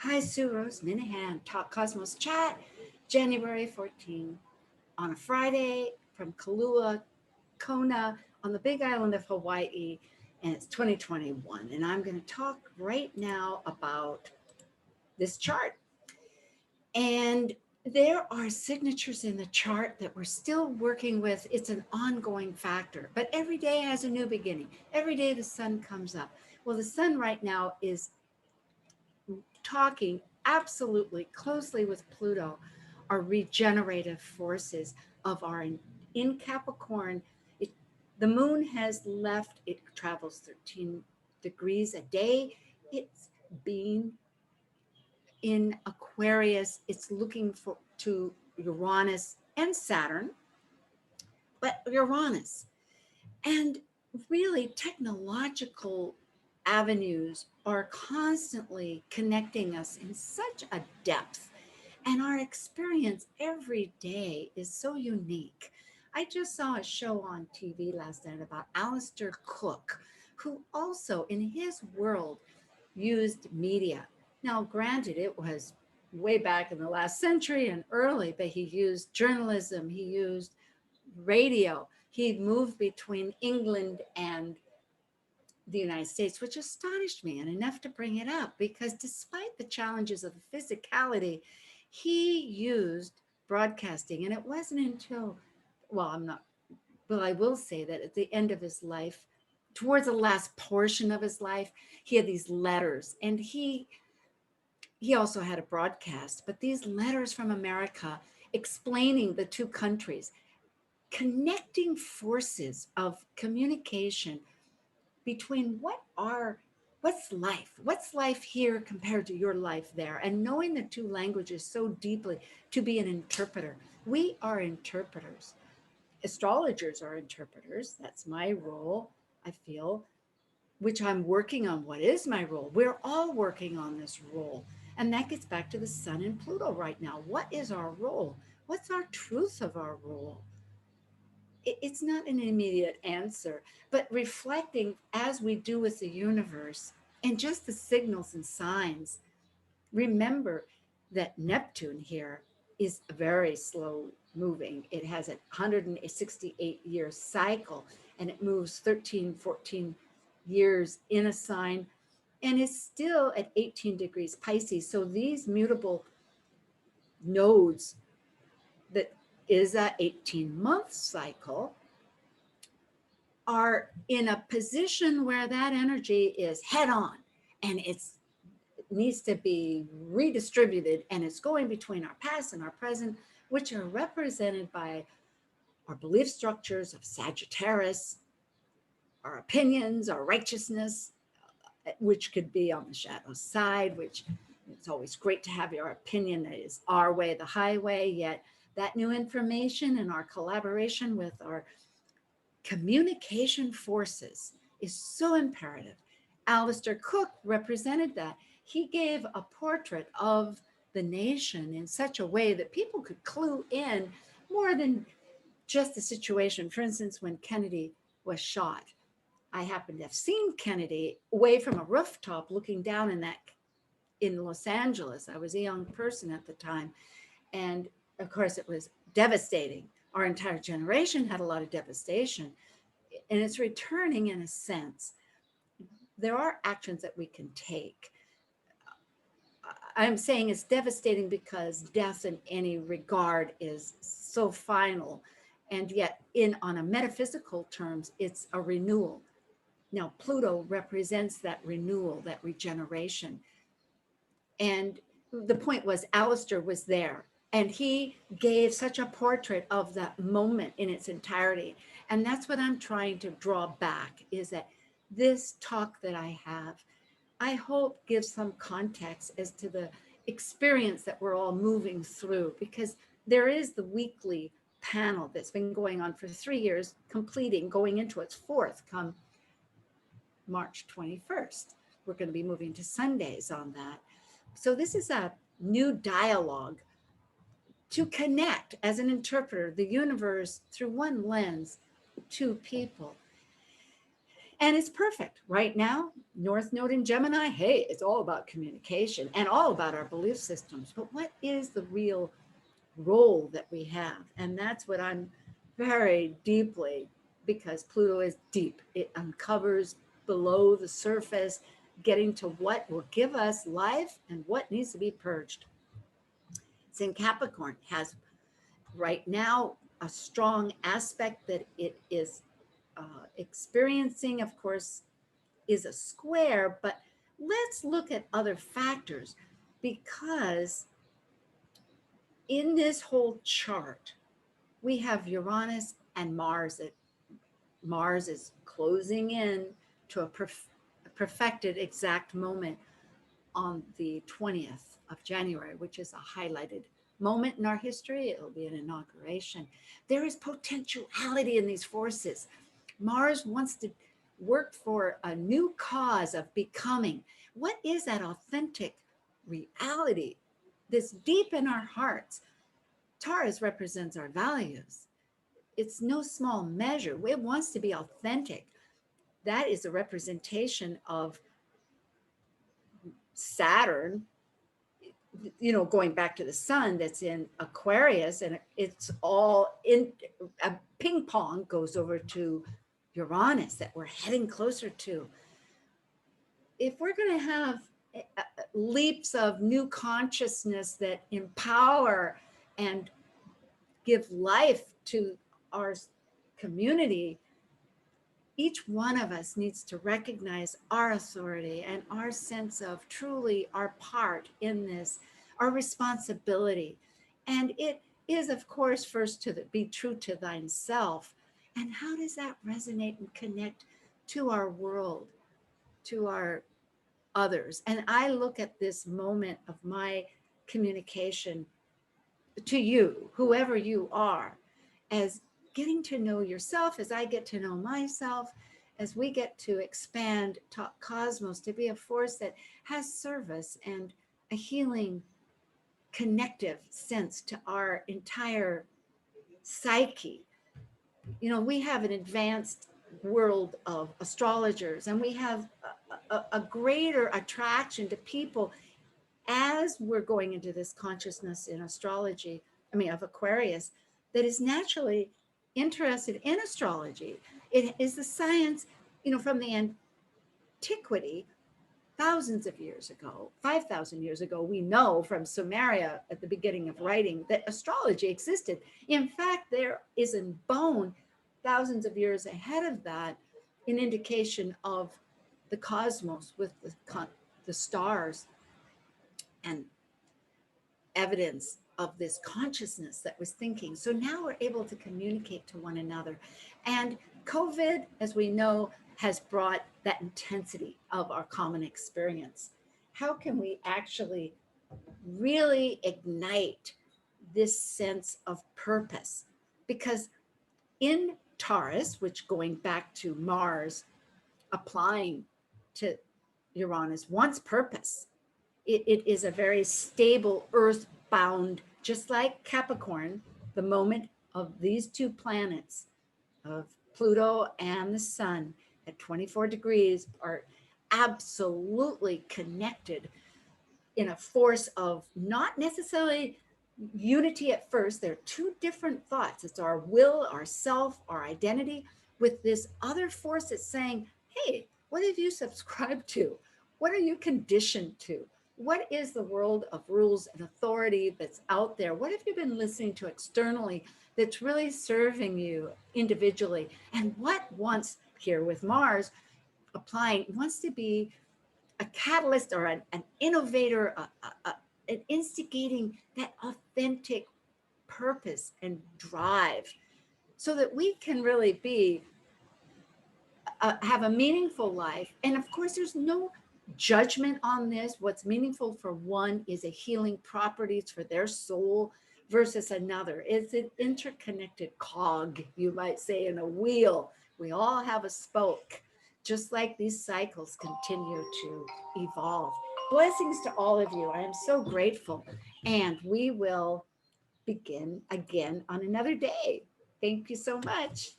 Hi, Sue Rose Minahan, Talk Cosmos Chat, January 14, on a Friday from Kailua, Kona, on the big island of Hawaii, and it's 2021. And I'm going to talk right now about this chart. And there are signatures in the chart that we're still working with. It's an ongoing factor, but every day has a new beginning. Every day the sun comes up. Well, the sun right now is talking absolutely closely with Pluto are regenerative forces of our in Capricorn. It, the moon has left, it travels 13 degrees a day. It's being in Aquarius, it's looking for to Uranus and Saturn, but Uranus. And really, technological avenues are constantly connecting us in such a depth. And our experience every day is so unique. I just saw a show on TV last night about Alistair Cook, who also, in his world, used media. Now, granted, it was way back in the last century and early, but he used journalism, he used radio. He moved between England and the United States, which astonished me and enough to bring it up because despite the challenges of the physicality, he used broadcasting. And it wasn't until, well, I'm not, well, I will say that at the end of his life, towards the last portion of his life, he had these letters and he also had a broadcast, but these letters from America explaining the two countries, connecting forces of communication between what's life here compared to your life there, and knowing the two languages so deeply to be an interpreter. We are interpreters. Astrologers are interpreters. That's my role, I feel, which I'm working on. What is my role? We're all working on this role. And that gets back to the sun and Pluto right now. What is our role? What's our truth of our role? It's not an immediate answer, but reflecting as we do with the universe and just the signals and signs. Remember that Neptune here is very slow moving. It has a 168-year cycle and it moves 13, 14 years in a sign and is still at 18 degrees Pisces. So these mutable nodes that is a 18-month cycle are in a position where that energy is head on and it needs to be redistributed and it's going between our past and our present, which are represented by our belief structures of Sagittarius, our opinions, our righteousness, which could be on the shadow side, which it's always great to have your opinion that is our way, the highway, yet that new information and our collaboration with our communication forces is so imperative. Alistair Cook represented that. He gave a portrait of the nation in such a way that people could clue in more than just the situation. For instance, when Kennedy was shot, I happened to have seen Kennedy away from a rooftop looking down in Los Angeles. I was a young person at the time. And of course, it was devastating. Our entire generation had a lot of devastation. And it's returning in a sense. There are actions that we can take. I'm saying it's devastating because death in any regard is so final. And yet, on a metaphysical terms, it's a renewal. Now, Pluto represents that renewal, that regeneration. And the point was, Alistair was there and he gave such a portrait of that moment in its entirety. And that's what I'm trying to draw back is that this talk that I have, I hope gives some context as to the experience that we're all moving through, because there is the weekly panel that's been going on for 3 years, completing, going into its fourth come March 21st. We're going to be moving to Sundays on that. So this is a new dialogue to connect as an interpreter, the universe through one lens to people. And it's perfect. Right now, North Node in Gemini, hey, it's all about communication and all about our belief systems. But what is the real role that we have? And that's what I'm very deeply, because Pluto is deep, it uncovers below the surface, getting to what will give us life and what needs to be purged. It's in Capricorn, has right now a strong aspect that it is experiencing, of course, is a square, but let's look at other factors, because in this whole chart, we have Uranus and Mars. That Mars is closing in to a perfected exact moment on the 20th of January, which is a highlighted moment in our history. It'll be an inauguration. There is potentiality in these forces. Mars wants to work for a new cause of becoming. What is that authentic reality that's deep in our hearts? Taurus represents our values. It's no small measure. It wants to be authentic. That is a representation of Saturn, going back to the sun that's in Aquarius, and it's all in a ping pong goes over to Uranus that we're heading closer to. If we're going to have leaps of new consciousness that empower and give life to our community, each one of us needs to recognize our authority and our sense of truly our part in this, our responsibility. And it is, of course, first to be true to thyself. And how does that resonate and connect to our world, to our others? And I look at this moment of my communication to you, whoever you are, as getting to know yourself, as I get to know myself, as we get to expand cosmos to be a force that has service and a healing, connective sense to our entire psyche. We have an advanced world of astrologers, and we have a greater attraction to people as we're going into this consciousness in astrology, of Aquarius, that is naturally interested in astrology. It is the science, from the antiquity, thousands of years ago, 5,000 years ago, we know from Sumeria at the beginning of writing that astrology existed. In fact, there is in bone, thousands of years ahead of that, an indication of the cosmos with the stars and evidence of this consciousness that was thinking. So now we're able to communicate to one another. And COVID, as we know, has brought that intensity of our common experience. How can we actually really ignite this sense of purpose? Because in Taurus, which going back to Mars, applying to Uranus, wants purpose. It is a very stable, earth-bound, just like Capricorn, the moment of these two planets, of Pluto and the sun at 24 degrees, are absolutely connected in a force of not necessarily unity at first. They're two different thoughts. It's our will, our self, our identity, with this other force that's saying, hey, what have you subscribed to? What are you conditioned to? What is the world of rules and authority that's out there? What have you been listening to externally that's really serving you individually? And what wants, here with Mars applying, wants to be a catalyst or an innovator, an instigating that authentic purpose and drive, so that we can really be have a meaningful life. And of course, there's no judgment on this. What's meaningful for one is a healing properties for their soul versus another. It's an interconnected cog, you might say, in a wheel. We all have a spoke, just like these cycles continue to evolve. Blessings to all of you. I am so grateful. And we will begin again on another day. Thank you so much.